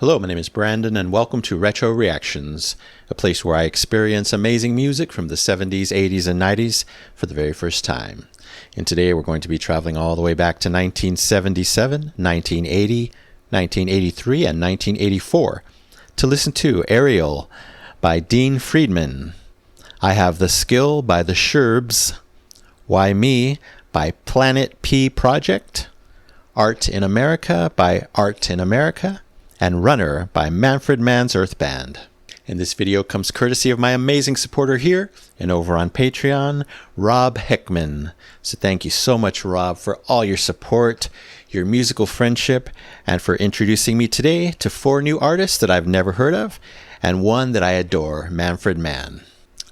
Hello, my name is Brandon, and welcome to Retro Reactions, a place where I experience amazing music from the 70s, 80s, and 90s for the very first time. And today we're going to be traveling all the way back to 1977, 1980, 1983, and 1984 to listen to Ariel by Dean Friedman, I Have the Skill by the Sherbs, Why Me by Planet P Project, Art in America by Art in America, and Runner by Manfred Mann's Earth Band. And this video comes courtesy of my amazing supporter here and over on Patreon, Rob Heckman. So thank you so much, Rob, for all your support, your musical friendship, and for introducing me today to 4 new artists that I've never heard of, and one that I adore, Manfred Mann.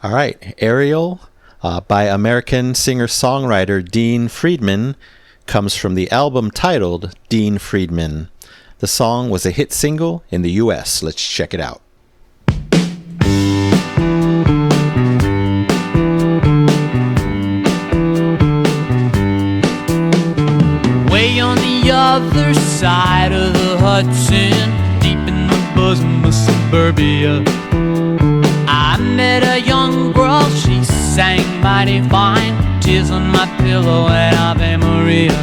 All right, Ariel by American singer-songwriter Dean Friedman comes from the album titled Dean Friedman. The song was a hit single in the US. Let's check it out. Way on the other side of the Hudson, deep in the bosom of suburbia, I met a young girl, she sang mighty fine, tears on my pillow and Ave Maria.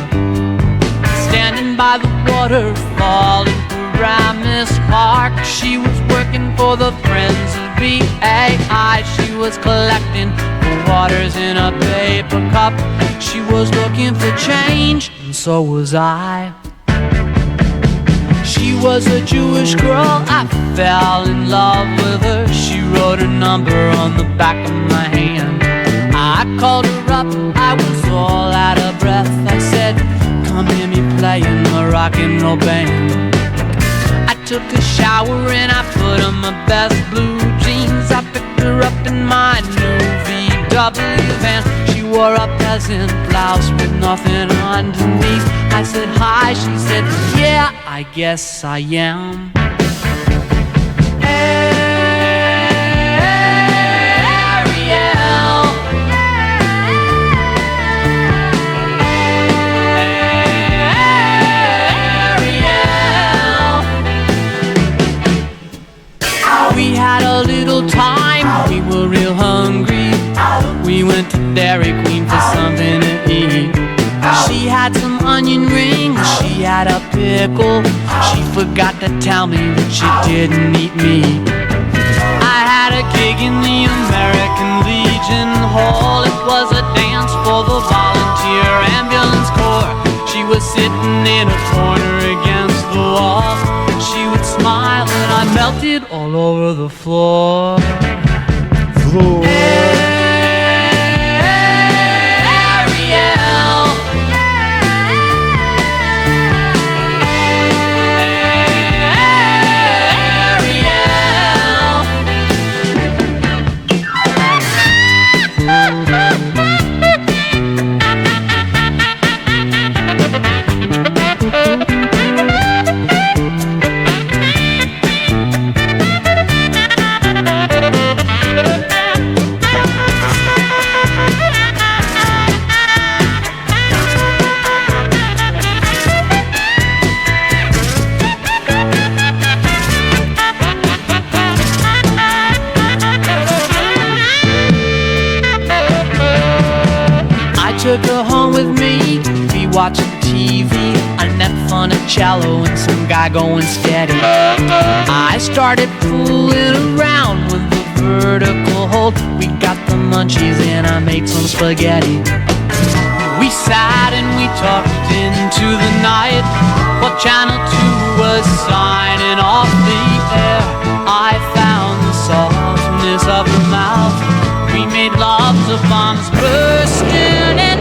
Standing by the waterfall in Paramus Park, she was working for the Friends of BAI. She was collecting the waters in a paper cup. She was looking for change, and so was I. She was a Jewish girl, I fell in love with her. She wrote her number on the back of my hand. I called her up, I was all out of breath. I said, come hear me playing a rock and roll band. I took a shower and I put on my best blue jeans. I picked her up in my new VW van. She wore a peasant blouse with nothing underneath. I said hi, she said yeah, I guess I am. We had a little time, we were real hungry. We went to Dairy Queen for something to eat. She had some onion rings, she had a pickle. She forgot to tell me that she didn't eat meat. I had a gig in the American Legion Hall. It was a dance for the volunteer ambulance corps. She was sitting in a corner against the wall. She would smile and I melted all over the floor. Took her home with me, we watched TV, a net cello and some guy going steady. I started fooling around with the vertical hold. We got the munchies and I made some spaghetti. We sat and we talked into the night, while Channel 2 was signing off the air. I found the softness of the mouth. We made love to bombs bursting in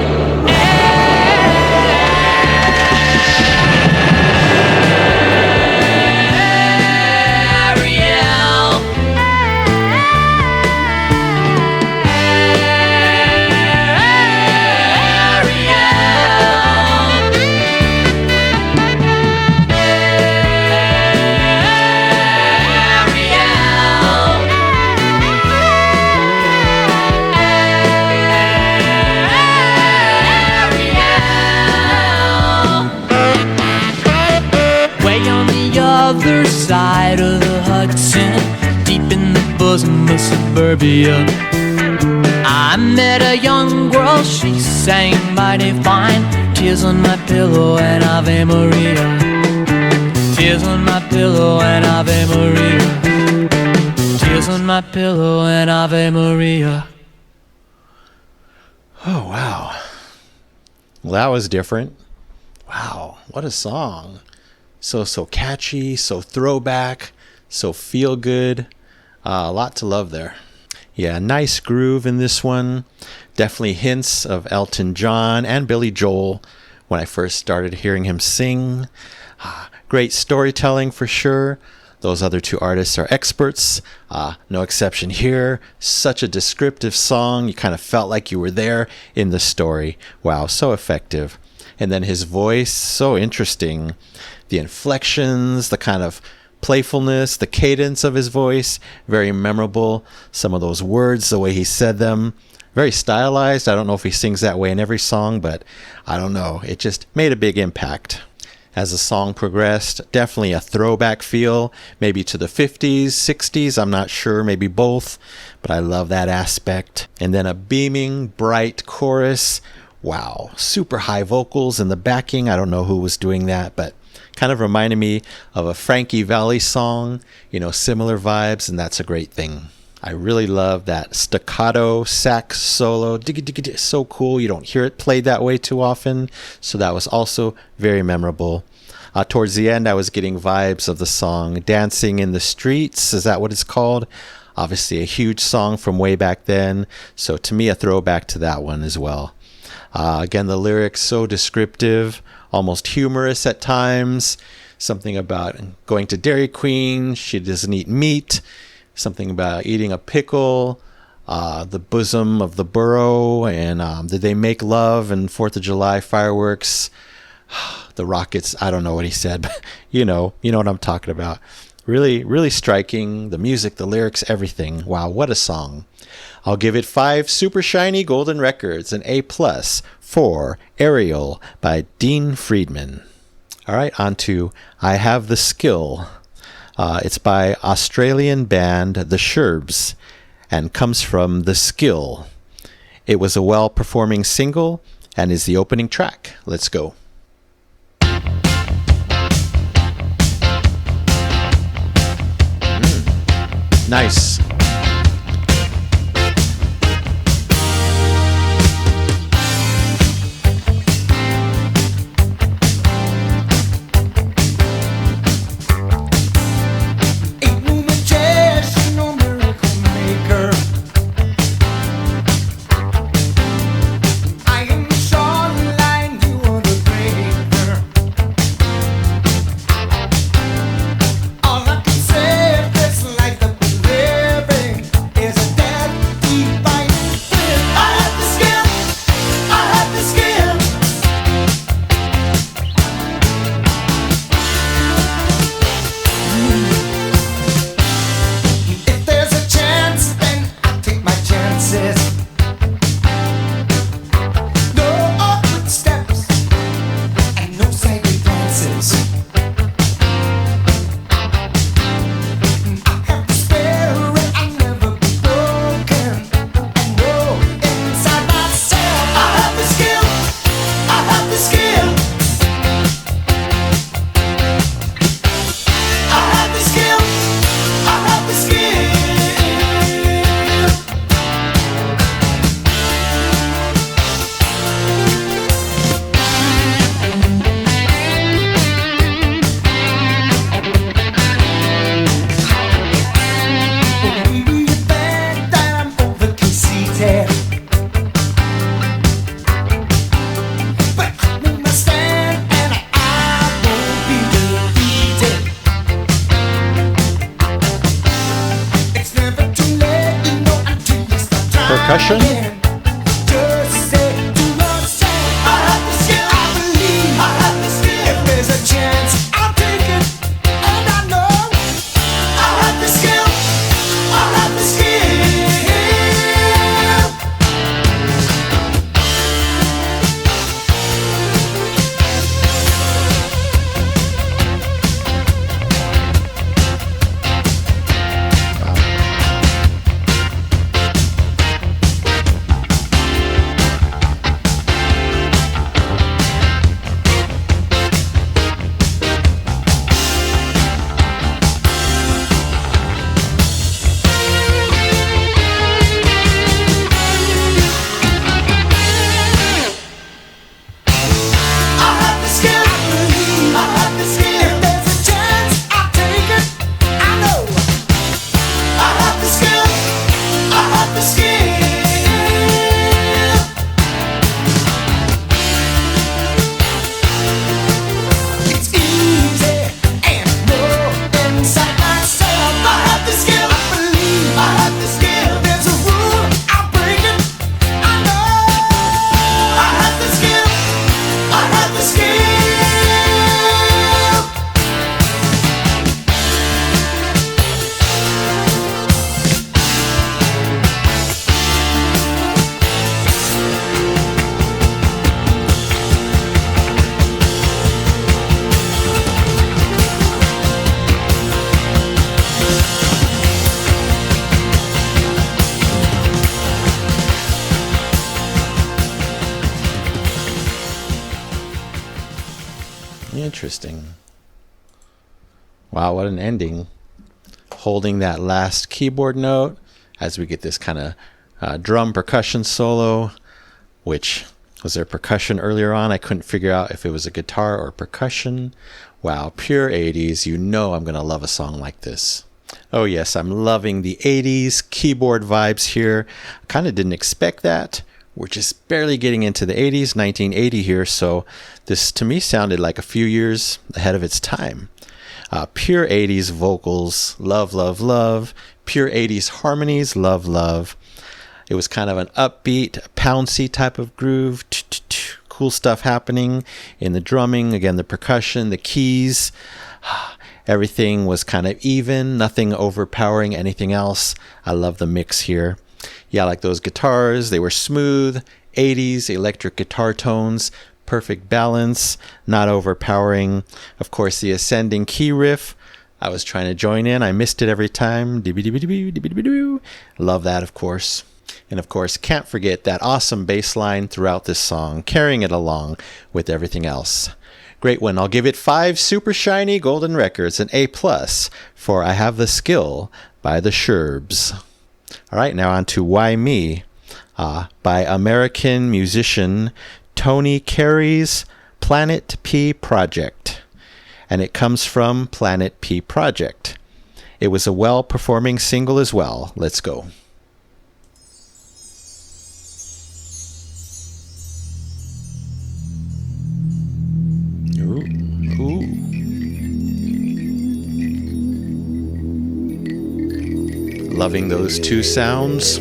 side of the Hudson, deep in the bosom of suburbia. I met a young girl, she sang mighty fine. Tears on my pillow and Ave Maria. Tears on my pillow and Ave Maria. Tears on my pillow and Ave Maria. Oh, wow. Well, that was different. Wow, what a song. So catchy, so throwback, so feel good. A lot to love there. Yeah, nice groove in this one. Definitely hints of Elton John and Billy Joel when I first started hearing him sing. Great storytelling for sure. Those other two artists are experts. No exception here. Such a descriptive song. You kind of felt like you were there in the story. Wow, so effective. And then his voice, so interesting. The inflections, the kind of playfulness, the cadence of his voice, very memorable. Some of those words, the way he said them, very stylized. I don't know if he sings that way in every song, but I don't know. It just made a big impact. As the song progressed, definitely a throwback feel, maybe to the 50s, 60s, I'm not sure, maybe both, but I love that aspect. And then a beaming, bright chorus. Wow, super high vocals in the backing. I don't know who was doing that, but kind of reminded me of a Frankie Valli song, similar vibes, and that's a great thing. I really love that staccato sax solo. So cool. You don't hear it played that way too often, so that was also very memorable. Towards the end, I was getting vibes of the song Dancing in the Streets. Is that what it's called? Obviously a huge song from way back then, so to me a throwback to that one as well. Again, the lyrics so descriptive, almost humorous at times. Something about going to Dairy Queen, she doesn't eat meat. Something about eating a pickle, the bosom of the burrow, and did they make love and 4th of July fireworks? The rockets, I don't know what he said, but you know what I'm talking about. Really, really striking. The music, the lyrics, everything. Wow, what a song. I'll give it 5 super shiny golden records, an A+ for Ariel by Dean Friedman. All right, on to I Have the Skill. It's by Australian band The Sherbs and comes from The Skill. It was a well-performing single and is the opening track. Let's go. Nice. Percussion. Interesting. Wow, what an ending. Holding that last keyboard note as we get this kind of drum percussion solo, which was there percussion earlier on? I couldn't figure out if it was a guitar or percussion. Wow, pure 80s. You know I'm going to love a song like this. Oh yes, I'm loving the 80s keyboard vibes here. I kind of didn't expect that. We're just barely getting into the 80s, 1980 here, so this to me sounded like a few years ahead of its time. Pure 80s vocals, love, love, love. Pure 80s harmonies, love, love. It was kind of an upbeat, pouncy type of groove. Cool stuff happening in the drumming, again, the percussion, the keys. Everything was kind of even, nothing overpowering anything else. I love the mix here. Yeah, like those guitars, they were smooth, 80s electric guitar tones, perfect balance, not overpowering. Of course, the ascending key riff, I was trying to join in. I missed it every time. Love that, of course. And of course, can't forget that awesome bass line throughout this song, carrying it along with everything else. Great one. I'll give it 5 super shiny golden records, an A+ for I Have the Skill by the Sherbs. All right, now on to Why Me by American musician Tony Carey's Planet P Project. And it comes from Planet P Project. It was a well-performing single as well. Let's go. Loving those two sounds.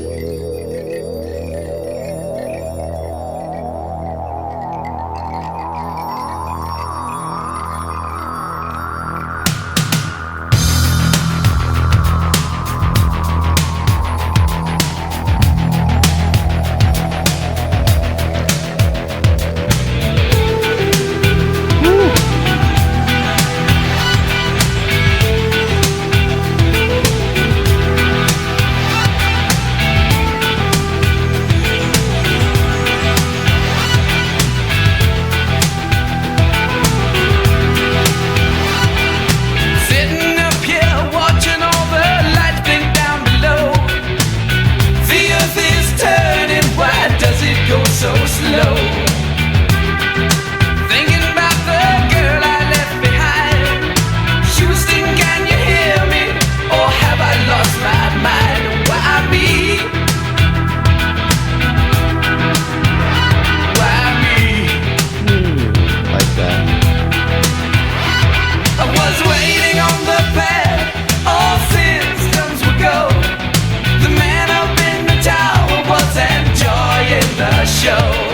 Show.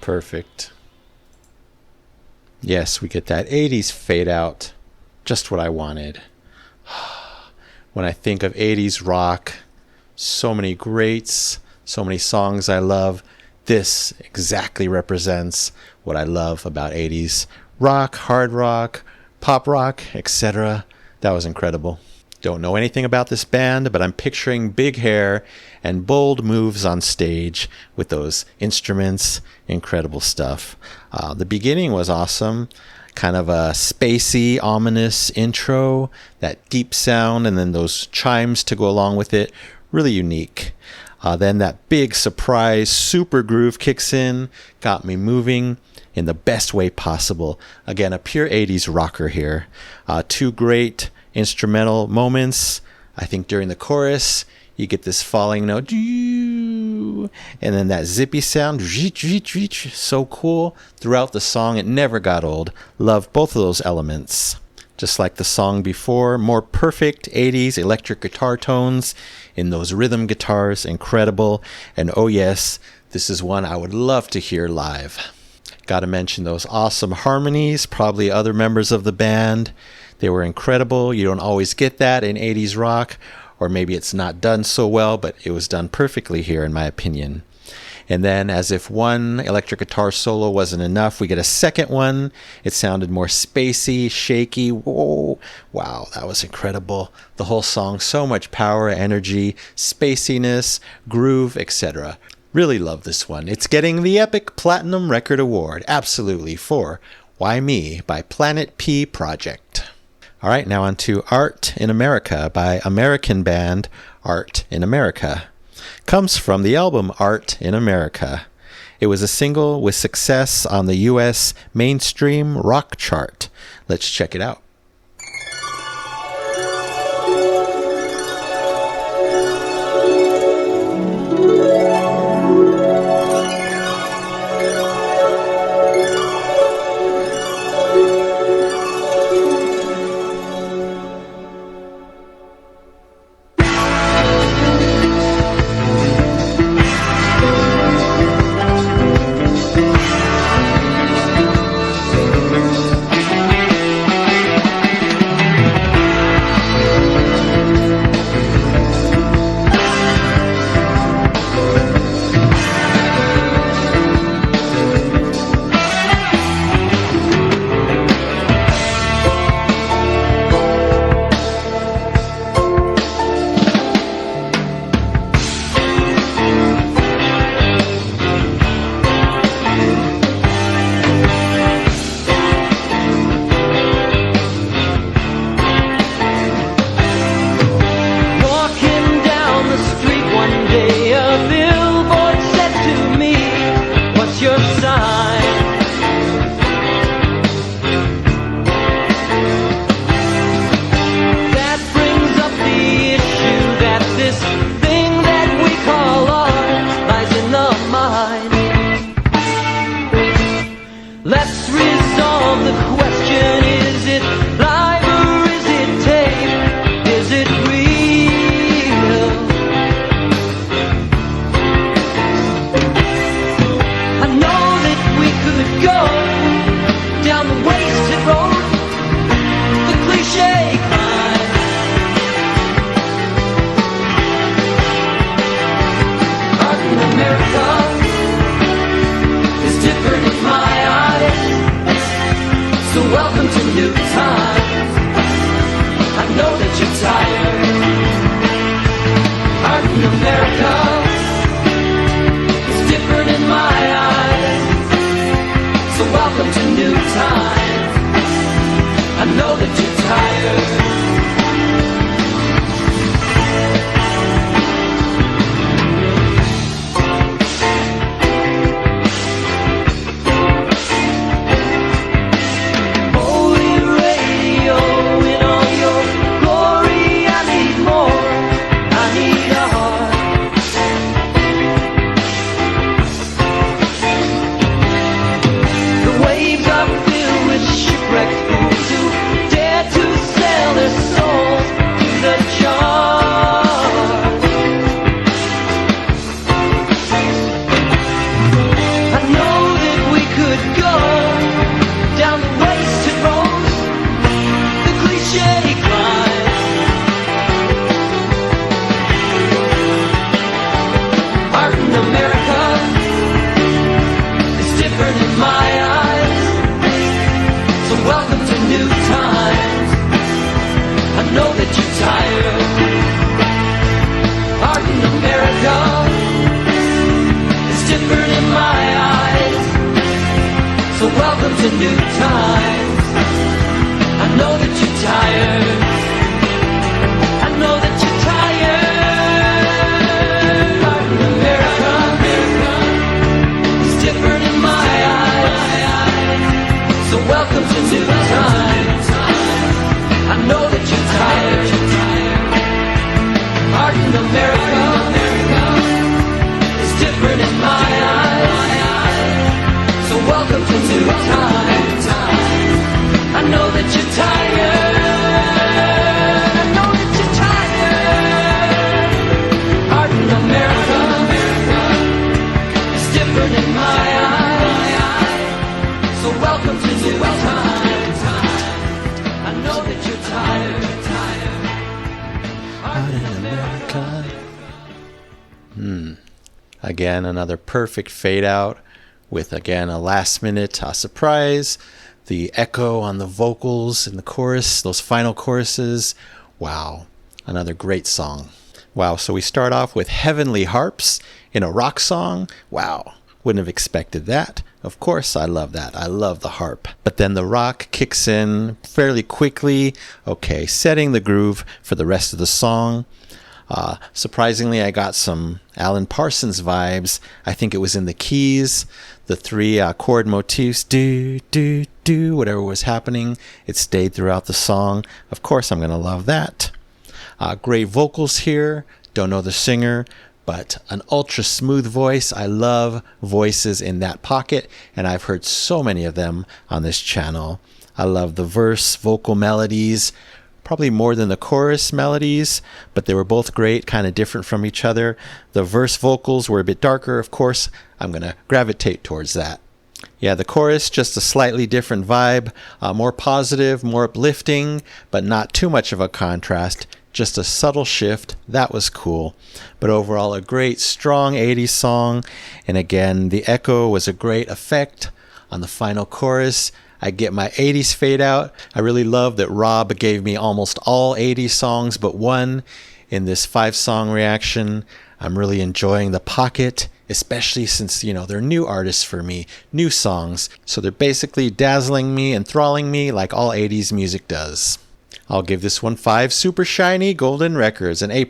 Perfect. Yes, we get that 80s fade out. Just what I wanted. When I think of 80s rock, so many greats, so many songs I love. This exactly represents what I love about 80s rock, hard rock, pop rock, etc. That was incredible. Don't know anything about this band, but I'm picturing big hair and bold moves on stage with those instruments. Incredible stuff. The beginning was awesome. Kind of a spacey, ominous intro, that deep sound, and then those chimes to go along with it. Really unique. Then that big surprise super groove kicks in, got me moving in the best way possible. Again, a pure 80s rocker here. Two great instrumental moments. I think during the chorus, you get this falling note, and then that zippy sound, so cool. Throughout the song, it never got old. Love both of those elements. Just like the song before, more perfect 80s electric guitar tones in those rhythm guitars, incredible. And oh yes, this is one I would love to hear live. Got to mention those awesome harmonies, probably other members of the band. They were incredible. You don't always get that in 80s rock, or maybe it's not done so well, but it was done perfectly here in my opinion. And then, as if one electric guitar solo wasn't enough, we get a second one. It sounded more spacey, shaky. Whoa, wow, that was incredible. The whole song, so much power, energy, spaciness, groove, etc. Really love this one. It's getting the Epic Platinum Record Award, absolutely, for Why Me by Planet P Project. All right, now on to Art in America by American band Art in America. Comes from the album Art in America. It was a single with success on the US mainstream rock chart. Let's check it out. So welcome to new times. I know that you're tired. I know that you're tired. America, America is different in my eyes. So welcome to new times. I know that you're tired. Pardon, America, America is different in my eyes. So welcome to new times. I know that you're tired. I know that you're tired. Pardon, America, America is different in my eyes. So welcome to new times. I know that you're tired. Pardon, America. Again, another perfect fade out with, again, a last minute surprise. The echo on the vocals in the chorus, those final choruses. Wow, another great song. Wow, so we start off with heavenly harps in a rock song. Wow, wouldn't have expected that. Of course, I love that. I love the harp. But then the rock kicks in fairly quickly. Okay, setting the groove for the rest of the song. Surprisingly, I got some Alan Parsons vibes. I think it was in the keys, the three chord motifs, do, do, do, whatever was happening. It stayed throughout the song. Of course, I'm going to love that. Great vocals here. Don't know the singer, but an ultra smooth voice. I love voices in that pocket, and I've heard so many of them on this channel. I love the verse vocal melodies. Probably more than the chorus melodies, but they were both great, kind of different from each other. The verse vocals were a bit darker, of course. I'm going to gravitate towards that. Yeah, the chorus, just a slightly different vibe, more positive, more uplifting, but not too much of a contrast. Just a subtle shift. That was cool. But overall, a great, strong 80s song. And again, the echo was a great effect on the final chorus. I get my 80s fade out. I really love that Rob gave me almost all 80s songs but one in this 5-song reaction. I'm really enjoying the pocket, especially since, they're new artists for me, new songs. So they're basically dazzling me, enthralling me like all 80s music does. I'll give this one 5 super shiny golden records, an A+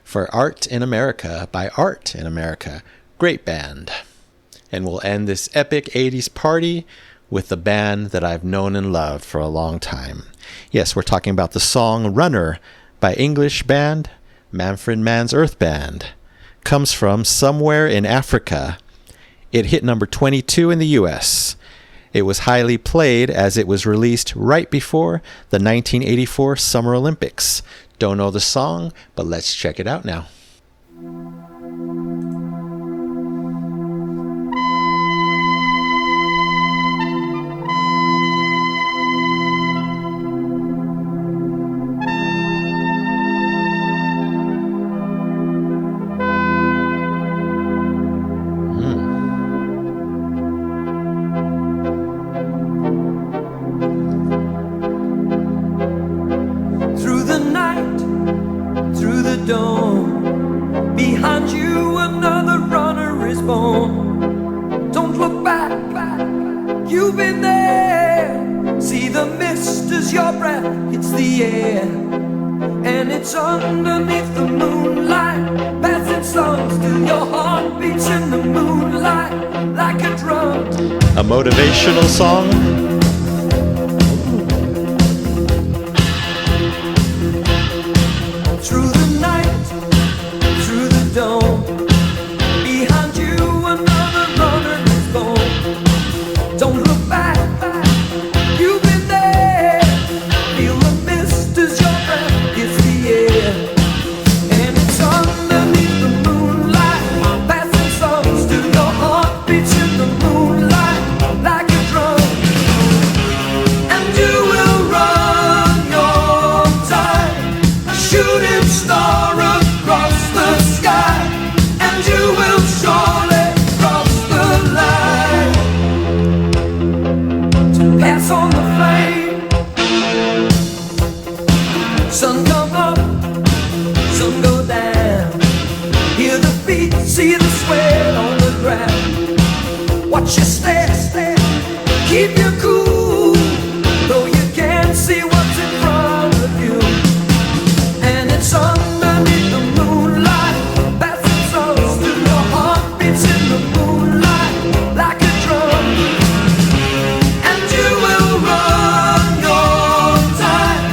for Art in America by Art in America. Great band. And we'll end this epic 80s party with the band that I've known and loved for a long time. Yes, we're talking about the song Runner by English band Manfred Mann's Earth Band. Comes from somewhere in Africa. It hit number 22 in the US. It was highly played as it was released right before the 1984 Summer Olympics. Don't know the song, but let's check it out now. Behind you another runner is born. Don't look back, you've been there. See the mist as your breath hits the air, and it's underneath the moonlight, passing songs till your heart beats in the moonlight like a drum. A motivational song. Through the night, through the dawn, behind you another runner is born. Don't look back, you've been there. Feel the mist as your breath hits the air, and it's underneath the moonlight, passing songs till your heart beats in the moonlight like a drum. And you will run your time, a shooting star across the sky, and you will surely cross the line to pass on the flame. Sun come up, sun go down, hear the beat, see the sweat on the ground. Watch your step, keep you cool, though you can't see what's in front of you. And it's underneath the moonlight, passing souls to your heart beats in the moonlight like a drum. And you will run your time,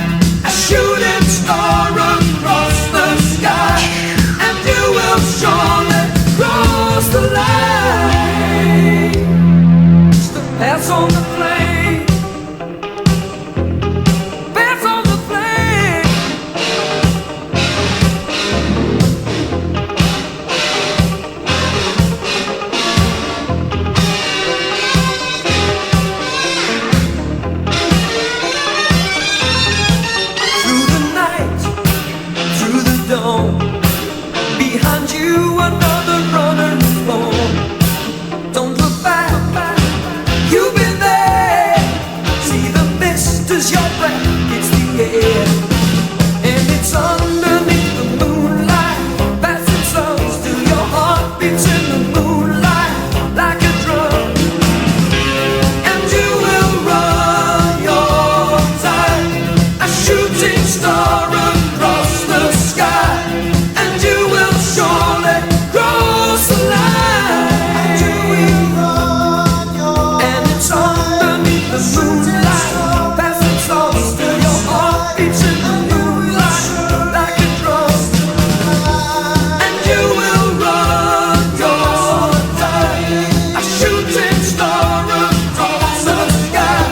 a shooting star across the sky, and you will surely cross the line. Pass on the flame, pass on the flame. Through the night, through the dawn, behind you another runner is born. Don't look back. You've been there. See the mist as your breath hits the air, and it's underneath the moonlight, passing souls to your heart beats in the moonlight like a drum. And you will run your time, a shooting star across the sky, and you will surely cross the line. And you will run your underneath the moonlight, passing souls to your heart beats in the moonlight like a drum. And you will run your time, a shooting star across the sky,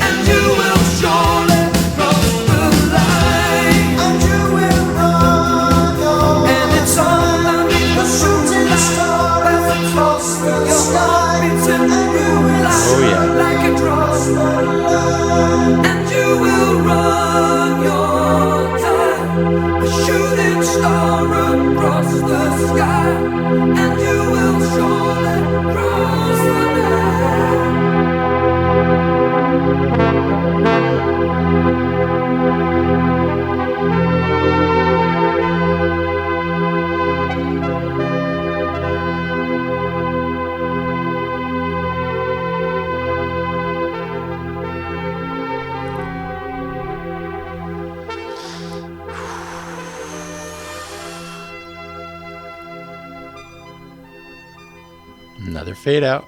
and you will surely cross the line. And you will run your and it's underneath the shooting star, passing souls to your heart beats in the moonlight. Oh, yeah. Like a drum, and you will run your time, a shooting star across the sky, and you will surely cross the line. Another fade out.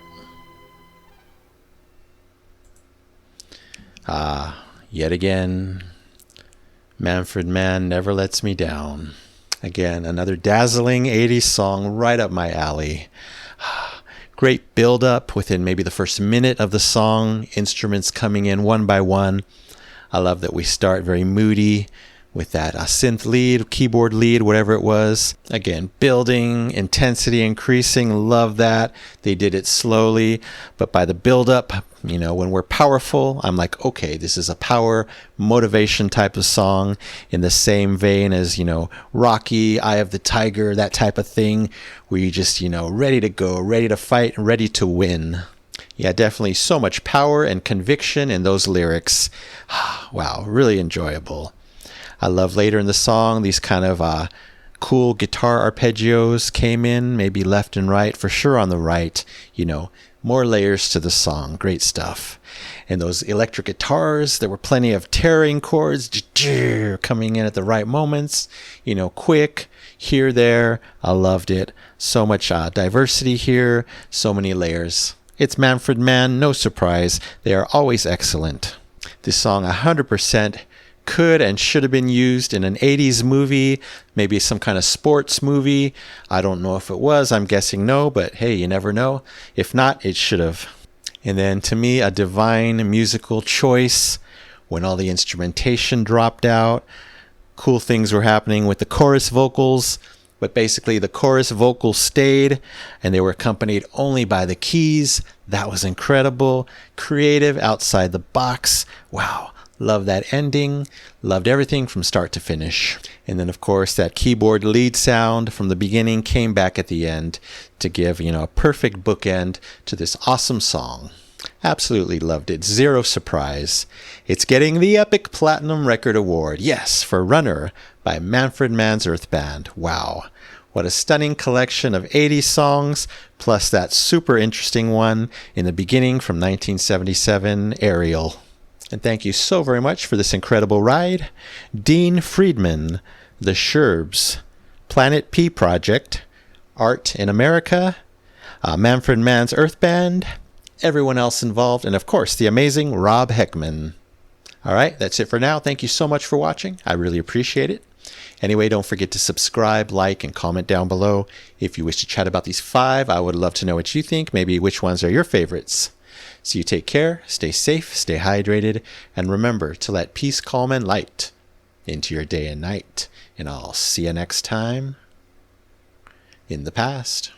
Yet again, Manfred Mann never lets me down. Again, another dazzling 80s song right up my alley. Great build up within maybe the first minute of the song, instruments coming in one by one. I love that we start very moody with that synth lead, keyboard lead, whatever it was. Again, building, intensity increasing, love that. They did it slowly, but by the build up, you know, when we're powerful, I'm like, okay, this is a power motivation type of song in the same vein as, you know, Rocky, Eye of the Tiger, that type of thing, where you just, you know, ready to go, ready to fight, and ready to win. Yeah, definitely so much power and conviction in those lyrics. Wow, really enjoyable. I love later in the song, these kind of cool guitar arpeggios came in, maybe left and right, for sure on the right, you know, more layers to the song, great stuff. And those electric guitars, there were plenty of tearing chords coming in at the right moments, you know, quick, here, there, I loved it. So much diversity here, so many layers. It's Manfred Mann, no surprise, they are always excellent. This song 100% could and should have been used in an 80s movie, maybe some kind of sports movie. I don't know if it was. I'm guessing no, but hey, you never know. If not, it should have. And then to me, a divine musical choice when all the instrumentation dropped out. Cool things were happening with the chorus vocals, but basically the chorus vocals stayed and they were accompanied only by the keys. That was incredible. Creative, outside the box. Wow. Love that ending. Loved everything from start to finish. And then, of course, that keyboard lead sound from the beginning came back at the end to give, you know, a perfect bookend to this awesome song. Absolutely loved it. Zero surprise. It's getting the Epic Platinum Record Award. Yes, for Runner by Manfred Mann's Earth Band. Wow. What a stunning collection of 80s songs, plus that super interesting one in the beginning from 1977, Ariel. And thank you so very much for this incredible ride. Dean Friedman, the Sherbs, Planet P Project, Art in America, Manfred Mann's Earth Band, everyone else involved, and of course the amazing Rob Heckman. All right, that's it for now. Thank you so much for watching. I really appreciate it. Anyway, don't forget to subscribe, like, and comment down below. If you wish to chat about these 5, I would love to know what you think, maybe which ones are your favorites. So you take care, stay safe, stay hydrated, and remember to let peace, calm, and light into your day and night. And I'll see you next time in the past.